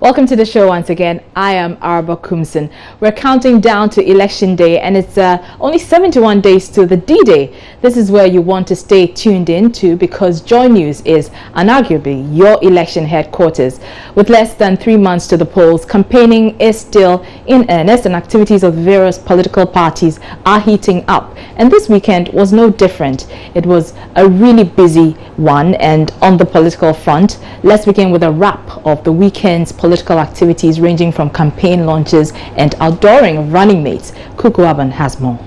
Welcome to the show once again. I am Arba Kumson. We're counting down to Election Day, and it's only 71 days to the D-Day. This is where you want to stay tuned in to, because Joy News is unarguably your election headquarters. With less than 3 months to the polls, campaigning is still in earnest, and activities of various political parties are heating up. And this weekend was no different. It was a really busy one, and on the political front, let's begin with a wrap of the weekend's political activities, ranging from campaign launches and outdooring of running mates. Kuku Aban has more.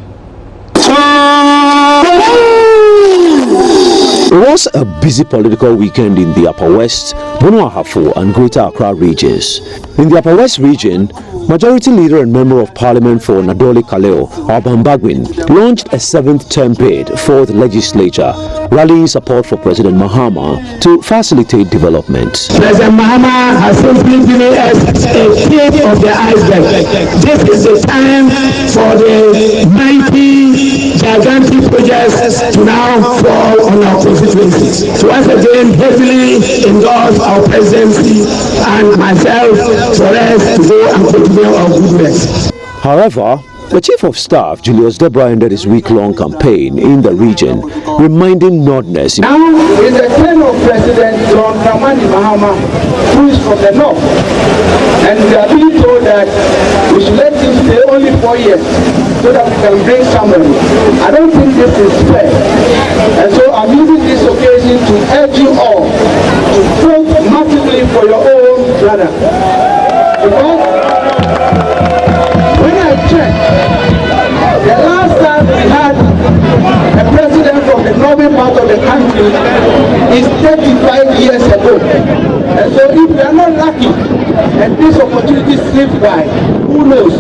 It was a busy political weekend in the Upper West, Bono Ahafo and Greater Accra regions. In the Upper West region, Majority Leader and Member of Parliament for Nadoli Kaleo, Alban Bagwin, launched a 7th-term bid for the legislature, rallying support for President Mahama to facilitate development. President Mahama has simply given us a tip of the iceberg. This is the time for the mighty, gigantic projects to now fall on our constituencies. To once again heavily endorse our presidency and myself for us to go and continue our goodness. However, the Chief of Staff, Julius Debra, ended his week-long campaign in the region, reminding Northerners. Now is the turn of President John Dramani Mahama, who is from the north, and we are being told that we should let him stay only 4 years so that we can bring somebody. I don't think this is fair, and so I'm using this occasion to urge you all to vote massively for your own brother. Because when I checked, the last time we had a president from the northern part of the country is 35 years ago. And so if we are not lucky and this opportunity slips by, who knows?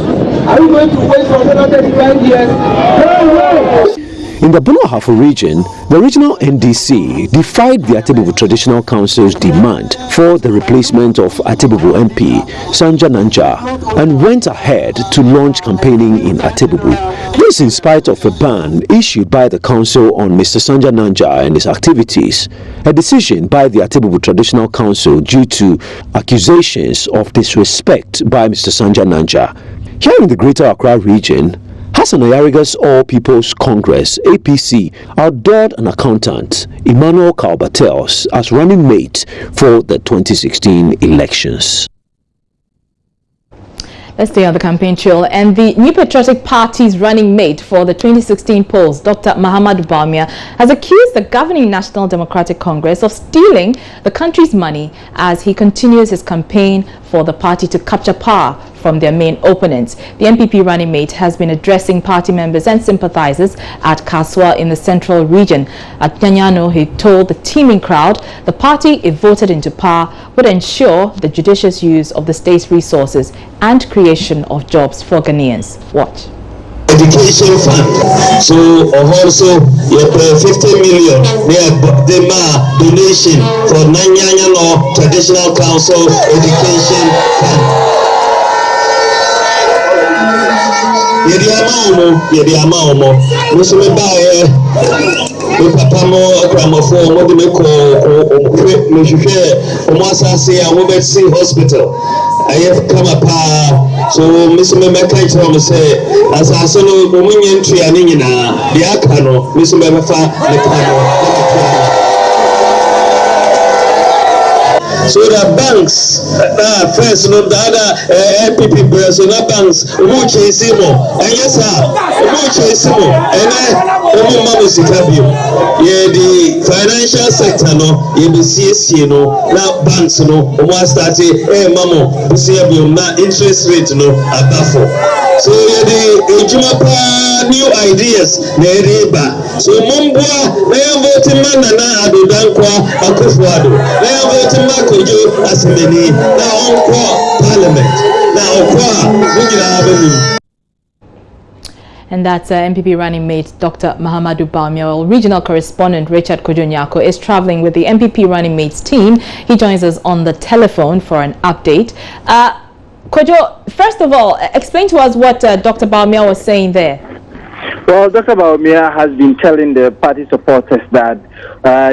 Are we going to wait for another 35 years? No. In the Bono Ahafo region, the regional NDC defied the Atebubu Traditional Council's demand for the replacement of Atebubu MP Sanja Nanja and went ahead to launch campaigning in Atebubu. This in spite of a ban issued by the council on Mr. Sanja Nanja and his activities, a decision by the Atebubu Traditional Council due to accusations of disrespect by Mr. Sanja Nanja. Here in the Greater Accra region, Hassan Oyariga's All People's Congress, APC, outdoored an accountant, Emmanuel Kalbatels, as running mate for the 2016 elections. Let's stay on the campaign trail. And the New Patriotic Party's running mate for the 2016 polls, Dr. Mahamudu Bawumia, has accused the governing National Democratic Congress of stealing the country's money as he continues his campaign for the party to capture power from their main opponents. The NPP running mate has been addressing party members and sympathizers at Kaswa in the central region. At Nyanyano, he told the teeming crowd the party, if voted into power, would ensure the judicious use of the state's resources and creation of jobs for Ghanaians. Watch. Education fund. So also you pay 50 million the donation for Nyanyano Traditional Council Education Fund. Yedi ama omo muso me bae me papa mo akramofo mo de me ko me hwehwe omo asase a wo betsi hospital ayef kama pa so muso me meka ite mo say asase no mo munye ntua ne nyina de aka no muso me fa me ka no. So the banks, first, no, the other NPP personal banks, who chase him, and yes, sir, who chase him, and the financial sector, no, you CSC, no, now banks, no, who started, mamo, interest rate, no, above. So the new ideas, so Mumbwa, they are voting man and Adodankwa, Akufuado, they are voting Makojo as many, now on Parliament, now And that's MPP running mate Dr. Mahamudu Bawumia. Regional correspondent Richard Kojo-Nyako is traveling with the MPP running mates team. He joins us on the telephone for an update. Kojo, first of all, explain to us what Dr. Bawumia was saying there. Well, Dr. Bawumia has been telling the party supporters that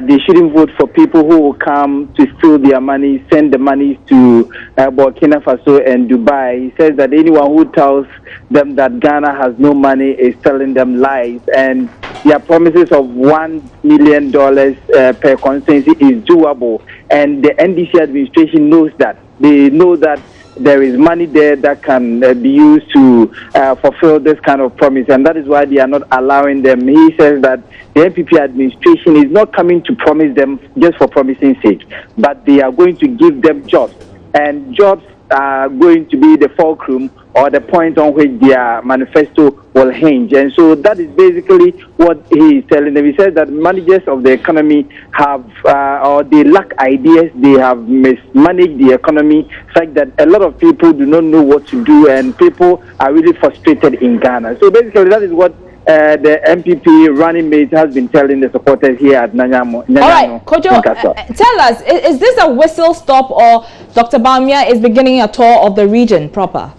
they shouldn't vote for people who will come to steal their money, send the money to Burkina Faso and Dubai. He says that anyone who tells them that Ghana has no money is telling them lies, and their promises of $1 million per constituency is doable. And the NDC administration knows that. They know that there is money there that can be used to fulfill this kind of promise, and that is why they are not allowing them. He says that the NPP administration is not coming to promise them just for promising sake, but they are going to give them jobs, and jobs are going to be the fulcrum or the point on which their manifesto will hinge. And so that is basically what he is telling them. He says that managers of the economy have, or they lack ideas, they have mismanaged the economy such that a lot of people do not know what to do, and people are really frustrated in Ghana. So basically that is what the MPP running mate has been telling the supporters here at Nanyamo. All right, Kojo, tell us, is this a whistle stop, or Dr. Bawumia is beginning a tour of the region proper?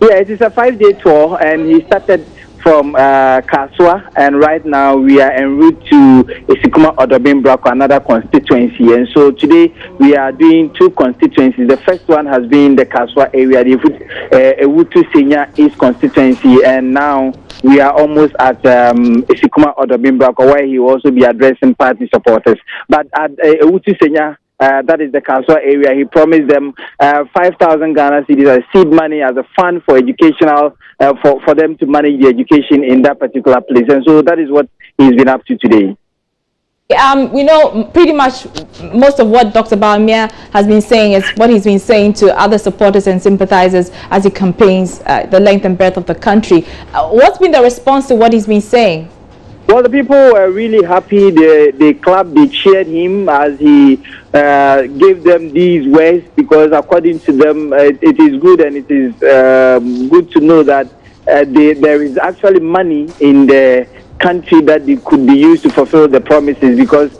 Yeah, it is a 5-day tour, and he started from Kaswa, and right now we are en route to Isikuma Odobimbrako, another constituency. And so today we are doing 2 constituencies. The first one has been the Kaswa area, the Ewutu Senya East constituency, and now we are almost at Isikuma Odobimbrako, where he will also be addressing party supporters. But at Ewutu Senya, that is the Kaswa area, he promised them 5,000 Ghana cedis as seed money as a fund for educational, for them to manage the education in that particular place. And so that is what he's been up to today. We know pretty much most of what Dr. Bawumia has been saying is what he's been saying to other supporters and sympathizers as he campaigns the length and breadth of the country. What's been the response to what he's been saying? Well, the people were really happy. They clapped, they cheered him as he gave them these words, because according to them, it is good, and it is good to know that there is actually money in the country that they could be used to fulfill the promises, because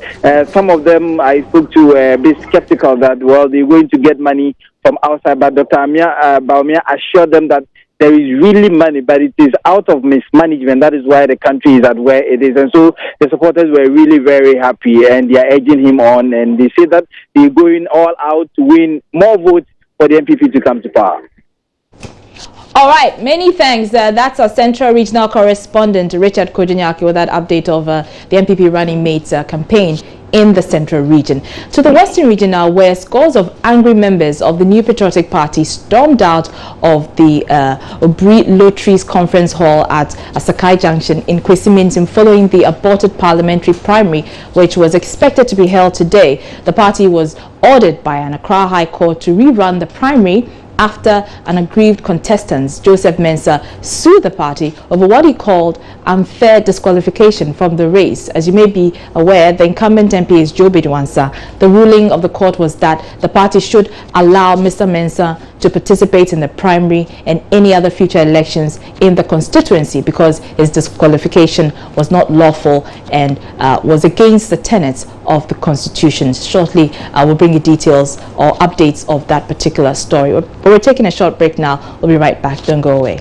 some of them I spoke to were a bit skeptical that, well, they're going to get money from outside, but Dr. Bawumia assured them that there is really money, but it is out of mismanagement. That is why the country is at where it is. And so the supporters were really very happy, and they are urging him on, and they say that they're going all out to win more votes for the MPP to come to power. All right, many thanks. That's our Central Regional Correspondent, Richard Kojo-Nyarki, with that update of the MPP running mates campaign in the Central Region. To the Western Region now, where scores of angry members of the New Patriotic Party stormed out of the Obri Lotteries Conference Hall at Asakai Junction in Kwesi Mintim following the aborted parliamentary primary, which was expected to be held today. The party was ordered by an Accra High Court to rerun the primary after an aggrieved contestant, Joseph Mensah, sued the party over what he called unfair disqualification from the race. As you may be aware, the incumbent MP is Joe Bidwansa. The ruling of the court was that the party should allow Mr. Mensah to participate in the primary and any other future elections in the constituency, because his disqualification was not lawful and was against the tenets of the Constitution. Shortly, we'll bring you details or updates of that particular story. We're taking a short break now. We'll be right back. Don't go away.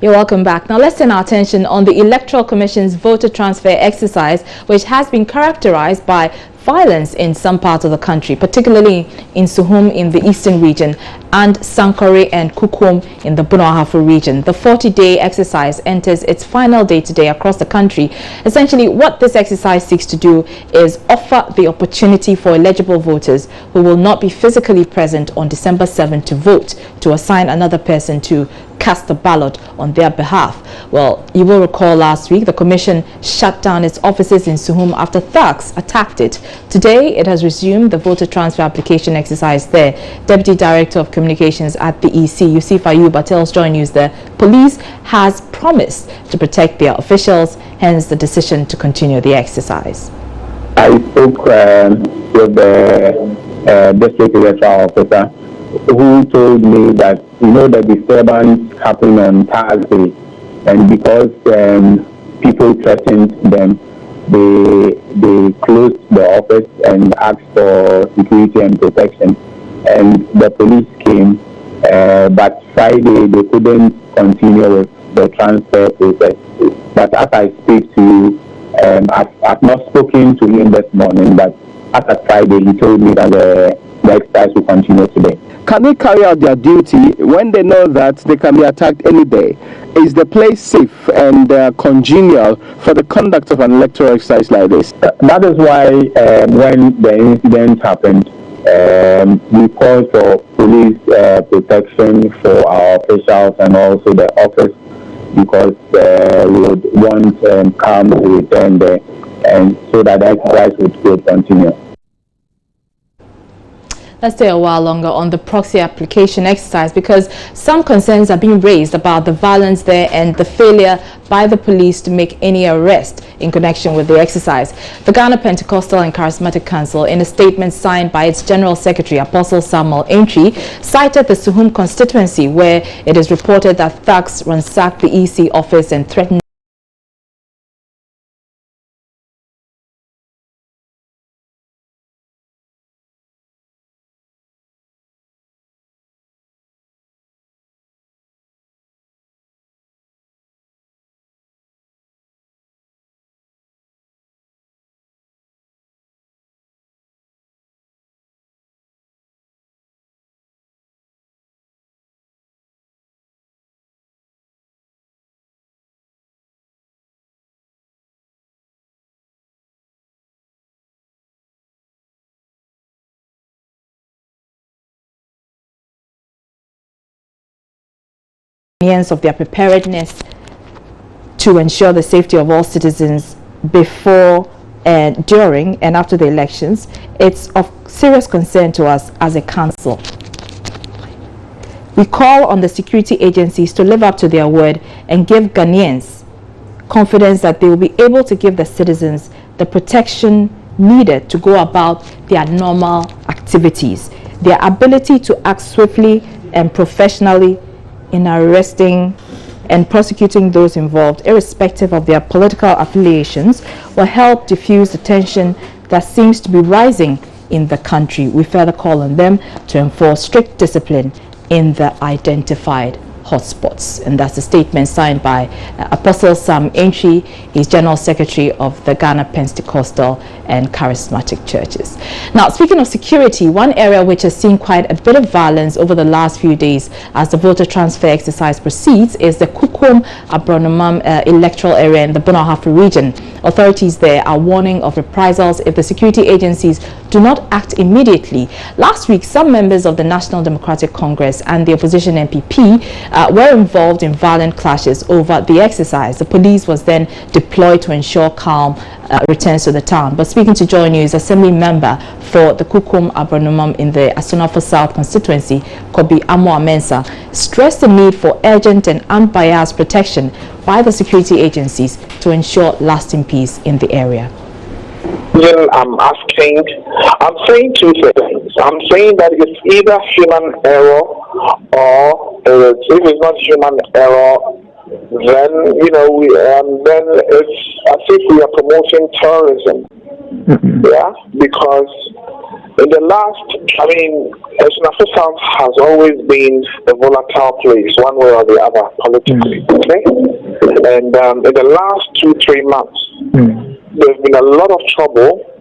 You're welcome back. Now let's turn our attention on the Electoral Commission's voter transfer exercise, which has been characterized by violence in some parts of the country, particularly in Suhum in the eastern region and Sankore and Kukum in the Bunohafu region. The 40-day exercise enters its final day today across the country. Essentially, what this exercise seeks to do is offer the opportunity for eligible voters who will not be physically present on December 7 to vote, to assign another person to cast a ballot on their behalf. Well, you will recall last week the commission shut down its offices in Suhum after thugs attacked it. Today, it has resumed the voter transfer application exercise there. Deputy Director of Communications at the EC, Yusuf Ayuba, tells Joy News the police has promised to protect their officials, hence the decision to continue the exercise. I spoke with the district electoral officer who told me that the disturbance happened on Thursday, and because people threatened them, they closed the office and asked for security and protection, and the police came. But Friday they couldn't continue with the transfer process. But as I speak to you, I've not spoken to him this morning, but after Friday he told me that the exercise will continue today. Can they carry out their duty when they know that they can be attacked any day? Is the place safe and congenial for the conduct of an electoral exercise like this? That is why when the incident happened, we called for police protection for our officials and also the office, because we would want calm to return there, and so that the exercise would continue. Let's stay a while longer on the proxy application exercise, because some concerns are being raised about the violence there and the failure by the police to make any arrest in connection with the exercise. The Ghana Pentecostal and Charismatic Council, in a statement signed by its General Secretary, Apostle Samuel Entry, cited the Suhum constituency, where it is reported that thugs ransacked the EC office and threatened of their preparedness to ensure the safety of all citizens before and during and after the elections. It's of serious concern to us as a council. We call on the security agencies to live up to their word and give Ghanaians confidence that they will be able to give the citizens the protection needed to go about their normal activities. Their ability to act swiftly and professionally in arresting and prosecuting those involved, irrespective of their political affiliations, will help diffuse the tension that seems to be rising in the country. We further call on them to enforce strict discipline in the identified hotspots. And that's a statement signed by Apostle Sam Entry. He's General Secretary of the Ghana Pentecostal and Charismatic Churches. Now, speaking of security, one area which has seen quite a bit of violence over the last few days as the voter transfer exercise proceeds is the Kukum Abronomam electoral area in the Bono Ahafo region. Authorities there are warning of reprisals if the security agencies do not act immediately. Last week, some members of the National Democratic Congress and the opposition NPP were involved in violent clashes over the exercise. The police was then deployed to ensure calm returns to the town. But speaking to Joy News, Assembly member for the Kukum Abronomam in the Asonafo South constituency, Kobi Amo Amensa, stressed the need for urgent and unbiased protection by the security agencies to ensure lasting peace in the area. Well, I'm saying two things. I'm saying that it's either human error or if it's not human error, then then it's as if we are promoting terrorism. Yeah, because in the last, Asonafo South has always been a volatile place, one way or the other, politically. Okay, and in the last 2-3 months, there's been a lot of trouble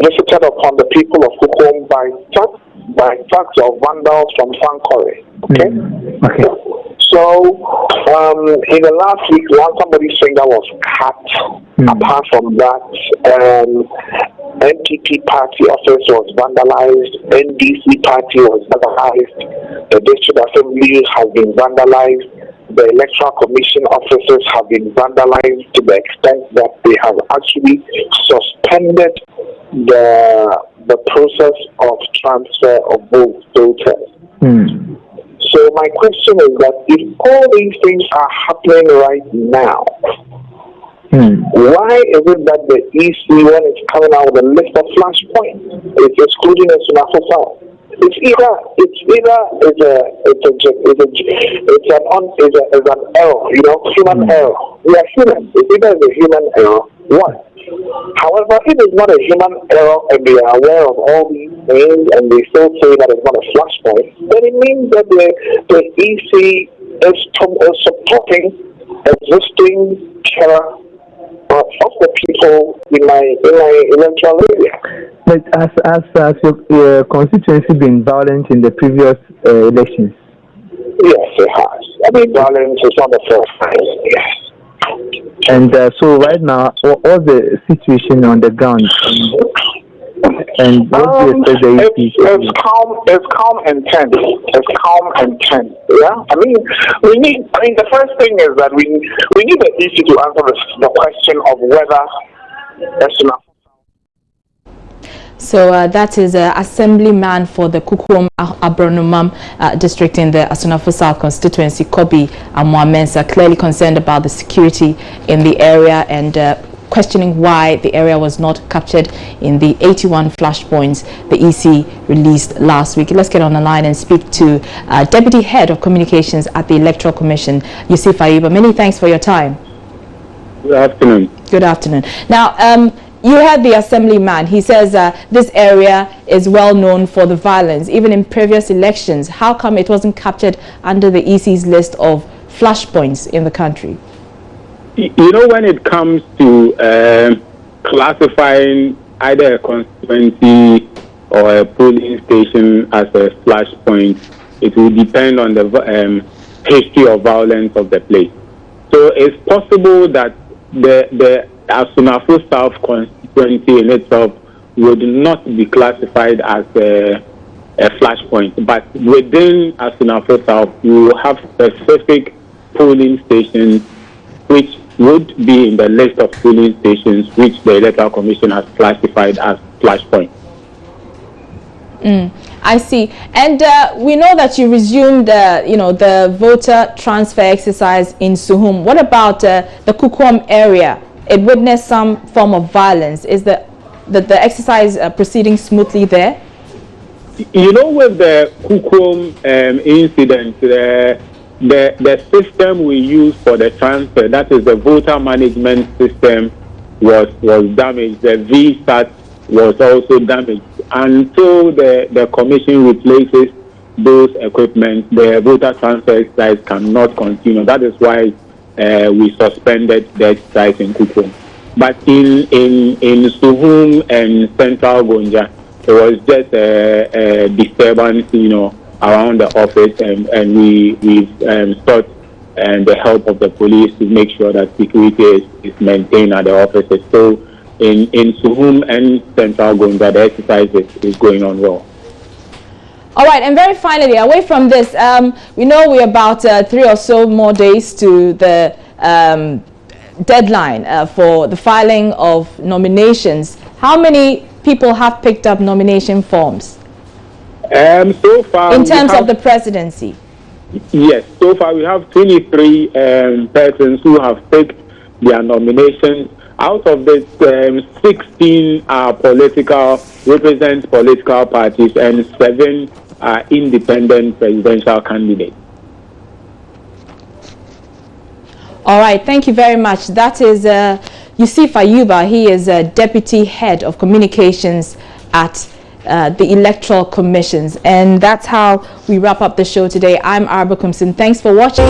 visited upon the people of Kukum by thugs or vandals from Sankore. Okay. So in the last week, somebody's finger was cut. Apart from that, NPP party office was vandalized. NDC party was vandalized. The district assembly has been vandalized. The electoral commission offices have been vandalized to the extent that they have actually suspended the process of transfer of voters. So my question is that if all these things are happening right now, why is it that the EC, when it's coming out with a list of flashpoints, it's excluding Asonafo South? It's an error, human error. We are human. It's either a human error, one. However, if it's not a human error and they are aware of all these things and they still say that it's not a flashpoint, then it means that the EC is supporting existing terror of the people in my electoral area. But has your constituency been violent in the previous elections? Yes, it has. I mean, violence is not the first time. Yes. And so right now, what's the situation on the ground? And it's calm and tense. It's calm and tense. Yeah. I mean, the first thing is that we need the issue to answer the question of whether that's enough. So that is Assemblyman for the Kukuom Abronumam district in the Asonafo South constituency, Kobi Amoah-Mensah, clearly concerned about the security in the area and questioning why the area was not captured in the 81 flashpoints the EC released last week. Let's get on the line and speak to Deputy Head of Communications at the Electoral Commission, Yusuf Ayuba. Many thanks for your time. Good afternoon. Good afternoon. Now, you heard the Assemblyman. He says this area is well known for the violence, even in previous elections. How come it wasn't captured under the EC's list of flashpoints in the country? When it comes to classifying either a constituency or a polling station as a flashpoint, it will depend on the history of violence of the place. So it's possible that the Asonafo South constituency in itself would not be classified as a flashpoint, but within Asonafo South, you will have specific polling stations which would be in the list of polling stations which the Electoral Commission has classified as flashpoints. I see. And we know that you resumed, the voter transfer exercise in Suhum. What about the Kukuom area? It witnessed some form of violence. Is the exercise proceeding smoothly there? With the Kukuom incident, the system we use for the transfer, that is the voter management system, was damaged. The VSAT was also damaged. Until the commission replaces those equipment, the voter transfer exercise cannot continue. That is why we suspended the exercise in Kukuom. But in Suhum and Central Gonja, it was just a disturbance, around the office, and we've sought the help of the police to make sure that security is maintained at the offices. So in Suhum and Central Gonja, the exercise is going on well. All right, and very finally, away from this, we know we're about 3 or so more days to the deadline for the filing of nominations. How many people have picked up nomination forms? So far, in terms of the presidency? Yes, so far we have 23 persons who have picked their nominations. Out of this, 16 are represent political parties, and 7 are independent presidential candidates. All right, thank you very much. That is Yusuf Ayuba. He is Deputy Head of Communications at the Electoral Commissions. And that's how we wrap up the show today. I'm Arba Kumsin. Thanks for watching.